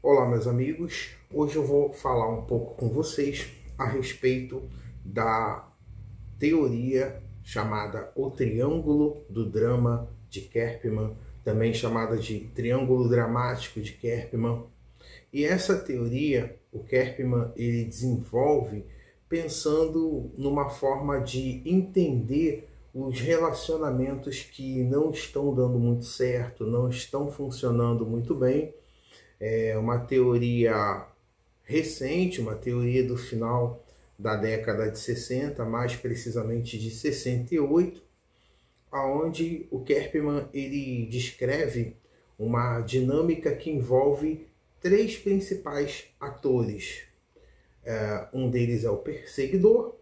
Olá, meus amigos. Hoje eu vou falar um pouco com vocês a respeito da teoria chamada o Triângulo do Drama de Kerpman, também chamada de Triângulo Dramático de Kerpman. E essa teoria, o Kerpman, ele desenvolve pensando numa forma de entender os relacionamentos que não estão dando muito certo, não estão funcionando muito bem. É uma teoria recente, uma teoria do final da década de 60, mais precisamente de 68, onde o Kerpman ele descreve uma dinâmica que envolve três principais atores. Um deles é o perseguidor,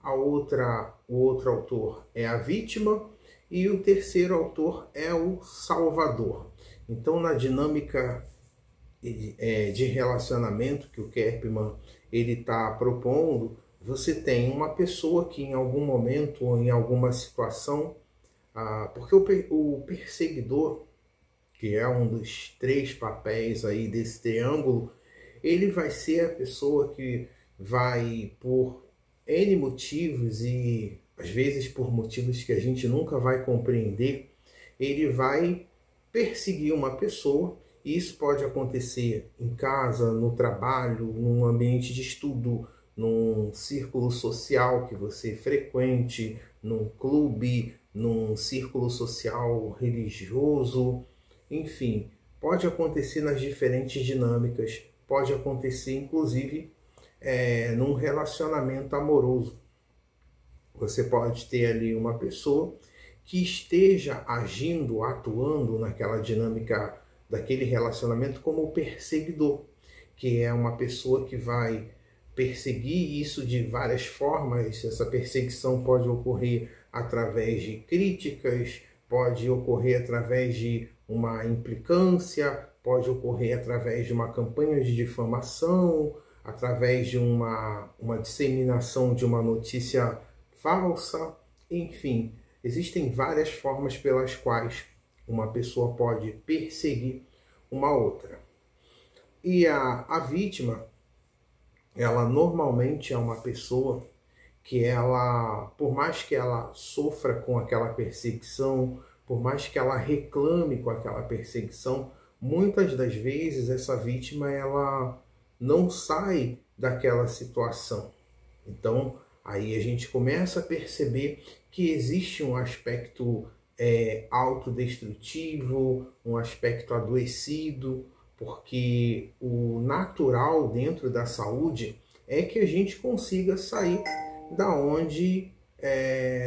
o outro autor é a vítima e o terceiro autor é o salvador. Então, na dinâmica de relacionamento que o Kerpman ele está propondo, você tem uma pessoa que em algum momento ou em alguma situação, porque o perseguidor, que é um dos três papéis aí desse triângulo, ele vai ser a pessoa que vai, por N motivos e às vezes por motivos que a gente nunca vai compreender, ele vai perseguir uma pessoa. Isso pode acontecer em casa, no trabalho, num ambiente de estudo, num círculo social que você frequente, num clube, num círculo social religioso, enfim, pode acontecer nas diferentes dinâmicas, pode acontecer inclusive num relacionamento amoroso. Você pode ter ali uma pessoa que esteja agindo, atuando naquela dinâmica daquele relacionamento como o perseguidor, que é uma pessoa que vai perseguir isso de várias formas. Essa perseguição pode ocorrer através de críticas, pode ocorrer através de uma implicância, pode ocorrer através de uma campanha de difamação, através de uma disseminação de uma notícia falsa, enfim, existem várias formas pelas quais uma pessoa pode perseguir uma outra. E a vítima, ela normalmente é uma pessoa que ela, por mais que ela sofra com aquela perseguição, por mais que ela reclame com aquela perseguição, muitas das vezes essa vítima ela não sai daquela situação. Então, aí a gente começa a perceber que existe um aspecto autodestrutivo, um aspecto adoecido, porque o natural dentro da saúde é que a gente consiga sair da onde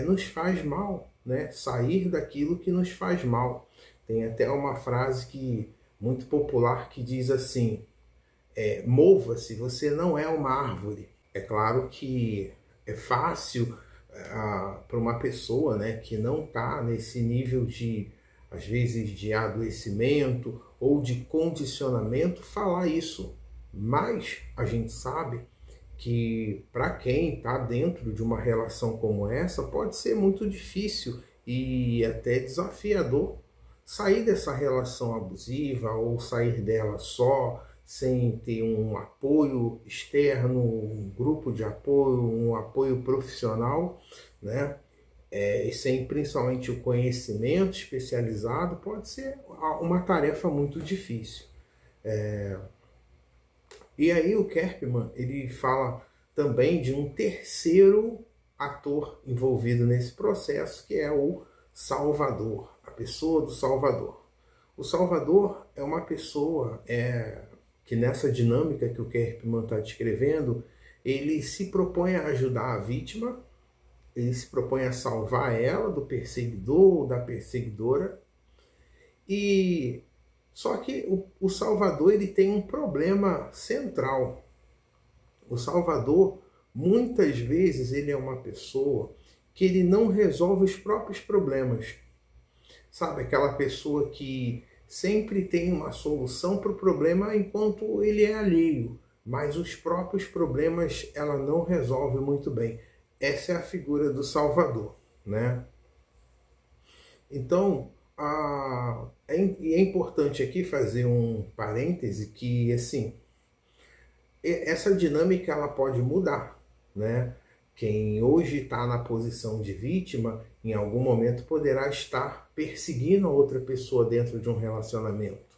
nos faz mal, né? Sair daquilo que nos faz mal. Tem até uma frase muito popular que diz assim: mova-se, você não é uma árvore. É claro que é fácil para uma pessoa, né, que não está nesse nível de, às vezes, de adoecimento ou de condicionamento falar isso. Mas a gente sabe que para quem está dentro de uma relação como essa, pode ser muito difícil e até desafiador sair dessa relação abusiva ou sair dela só, sem ter um apoio externo, um grupo de apoio, um apoio profissional, né? E sem principalmente o conhecimento especializado, pode ser uma tarefa muito difícil. E aí o Kerpman, ele fala também de um terceiro ator envolvido nesse processo, que é o Salvador, a pessoa do Salvador. O Salvador é uma pessoa que nessa dinâmica que o Kerpman está descrevendo, ele se propõe a ajudar a vítima, ele se propõe a salvar ela do perseguidor ou da perseguidora. E só que o Salvador ele tem um problema central. O Salvador, muitas vezes, ele é uma pessoa que ele não resolve os próprios problemas. Sabe, aquela pessoa que sempre tem uma solução para o problema enquanto ele é alheio, mas os próprios problemas ela não resolve muito bem. Essa é a figura do Salvador, né? Então, E é importante aqui fazer um parêntese que, assim, essa dinâmica ela pode mudar, né? Quem hoje está na posição de vítima, em algum momento poderá estar perseguindo a outra pessoa dentro de um relacionamento.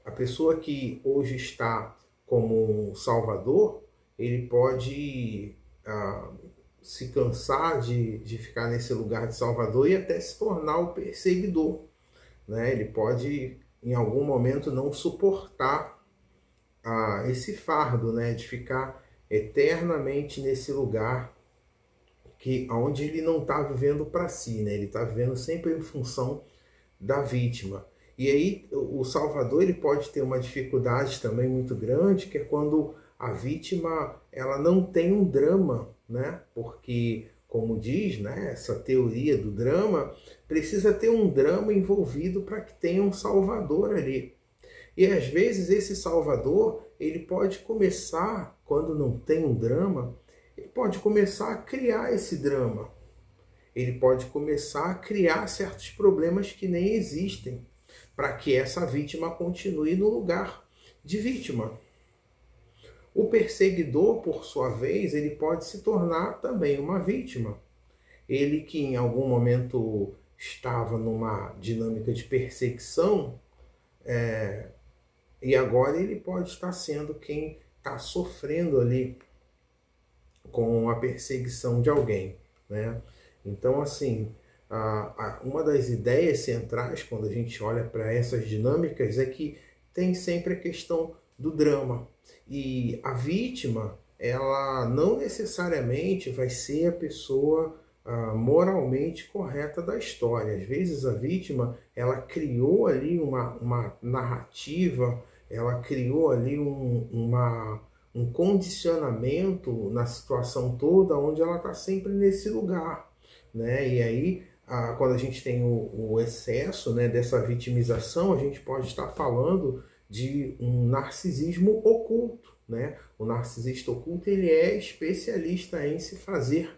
A pessoa que hoje está como um salvador, ele pode se cansar de ficar nesse lugar de salvador e até se tornar o perseguidor, né? Ele pode, em algum momento, não suportar esse fardo, né, de ficar eternamente nesse lugar onde ele não está vivendo para si, né? Ele está vivendo sempre em função da vítima. E aí o salvador ele pode ter uma dificuldade também muito grande, que é quando a vítima ela não tem um drama, né? Porque, como diz, né, essa teoria do drama, precisa ter um drama envolvido para que tenha um salvador ali. E às vezes esse salvador, ele pode começar, quando não tem um drama, ele pode começar a criar esse drama. Ele pode começar a criar certos problemas que nem existem, para que essa vítima continue no lugar de vítima. O perseguidor, por sua vez, ele pode se tornar também uma vítima. Ele que em algum momento estava numa dinâmica de perseguição, e agora ele pode estar sendo quem está sofrendo ali com a perseguição de alguém, né? Então, assim, uma das ideias centrais quando a gente olha para essas dinâmicas é que tem sempre a questão do drama. E a vítima, ela não necessariamente vai ser a pessoa moralmente correta da história. Às vezes a vítima, ela criou ali uma narrativa, ela criou ali um condicionamento na situação toda, onde ela está sempre nesse lugar, né? E aí, quando a gente tem o excesso, né, dessa vitimização, a gente pode estar falando de um narcisismo oculto, né? O narcisista oculto, ele é especialista em se fazer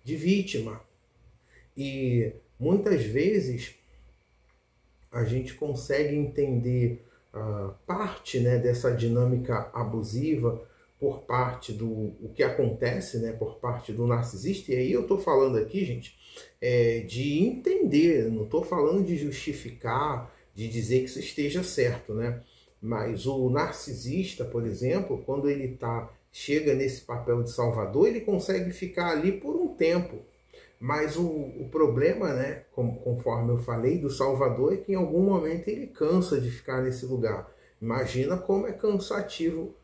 de vítima. E muitas vezes a gente consegue entender parte, né, dessa dinâmica abusiva por parte o que acontece, né, por parte do narcisista. E aí eu estou falando aqui, gente, de entender, não estou falando de justificar, de dizer que isso esteja certo, né? Mas o narcisista, por exemplo, quando ele chega nesse papel de salvador, ele consegue ficar ali por um tempo. Mas o problema, né, conforme eu falei, do salvador é que em algum momento ele cansa de ficar nesse lugar. Imagina como é cansativo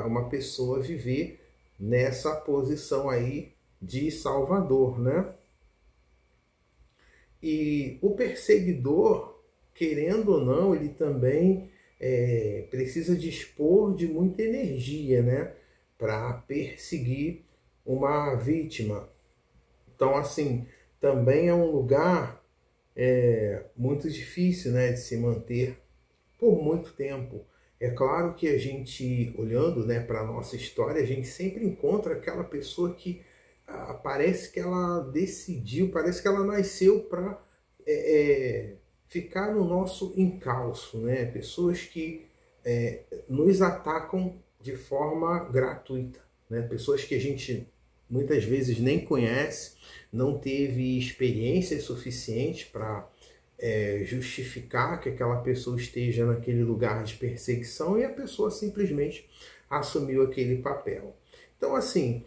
uma pessoa viver nessa posição aí de salvador, né? E o perseguidor, querendo ou não, ele também precisa dispor de muita energia, né, para perseguir uma vítima. Então, assim, também é um lugar muito difícil, né, de se manter por muito tempo. É claro que a gente, olhando, né, para a nossa história, a gente sempre encontra aquela pessoa que parece que ela decidiu, parece que ela nasceu para ficar no nosso encalço, né? Pessoas que nos atacam de forma gratuita, né? Pessoas que a gente muitas vezes nem conhece, não teve experiência suficiente para justificar que aquela pessoa esteja naquele lugar de perseguição e a pessoa simplesmente assumiu aquele papel. Então, assim,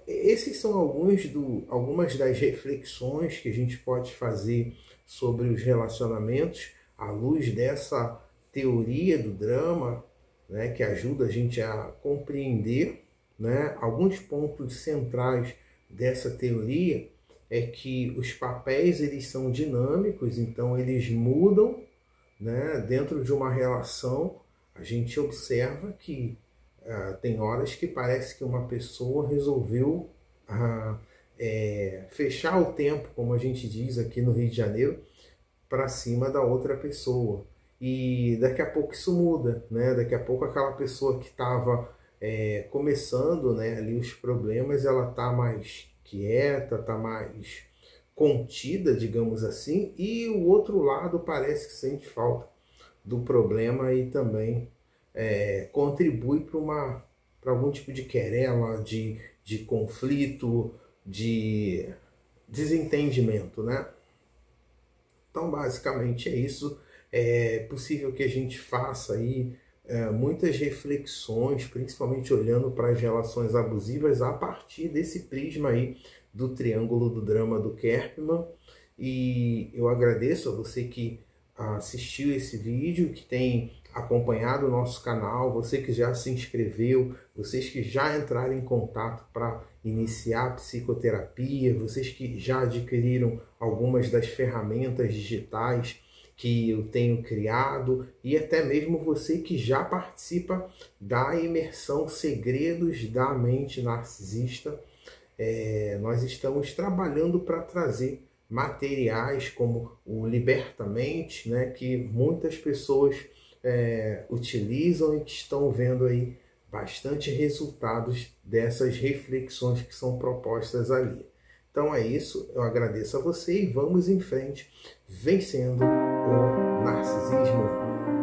esses são algumas das reflexões que a gente pode fazer sobre os relacionamentos à luz dessa teoria do drama, né, que ajuda a gente a compreender, né, alguns pontos centrais dessa teoria. É que os papéis eles são dinâmicos, então eles mudam, né? Dentro de uma relação, a gente observa que tem horas que parece que uma pessoa resolveu fechar o tempo, como a gente diz aqui no Rio de Janeiro, para cima da outra pessoa. E daqui a pouco isso muda, né? Daqui a pouco aquela pessoa que estava começando, né, ali os problemas, ela está mais quieta, está mais contida, digamos assim, e o outro lado parece que sente falta do problema e também contribui para algum tipo de querela, de conflito, de desentendimento, né? Então, basicamente é isso. É possível que a gente faça aí muitas reflexões, principalmente olhando para as relações abusivas a partir desse prisma aí do triângulo do drama do Kerpman. E eu agradeço a você que assistiu esse vídeo, que tem acompanhado o nosso canal, você que já se inscreveu, vocês que já entraram em contato para iniciar a psicoterapia, vocês que já adquiriram algumas das ferramentas digitais que eu tenho criado, e até mesmo você que já participa da imersão Segredos da Mente Narcisista. Nós estamos trabalhando para trazer materiais como o Libertamente, né, que muitas pessoas utilizam e que estão vendo aí bastante resultados dessas reflexões que são propostas ali. Então é isso, eu agradeço a você e vamos em frente, vencendo o narcisismo.